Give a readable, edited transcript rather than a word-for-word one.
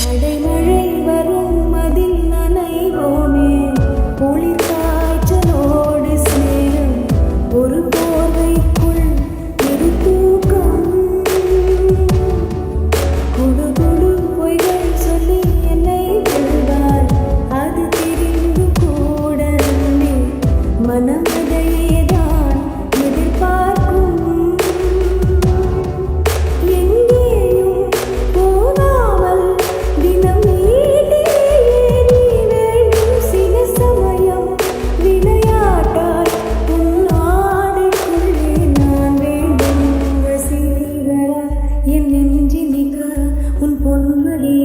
அடைமழை வரும் அதில் நனைவோமே குளிர் காய்ச்சலோடு சேரும் ஒரு போர்வைக்குள் இரு தூக்கம் குடு குடு பொய்கள் சொல்லி என்னை வெல்வார் அது தெரிந்து கூட மனம் அதையேதான் எதிர்பார்க்கும் எங்கேயும் போகாமல் தினம் வீட்டிலேயே நீ வேண்டும் சில சமயம் விளையாட்டால் உன் ஆடைக்குள்ளே நான் வேண்டும் வசீகரா என் நெஞ்சினிக்க உன் பொன்மொழி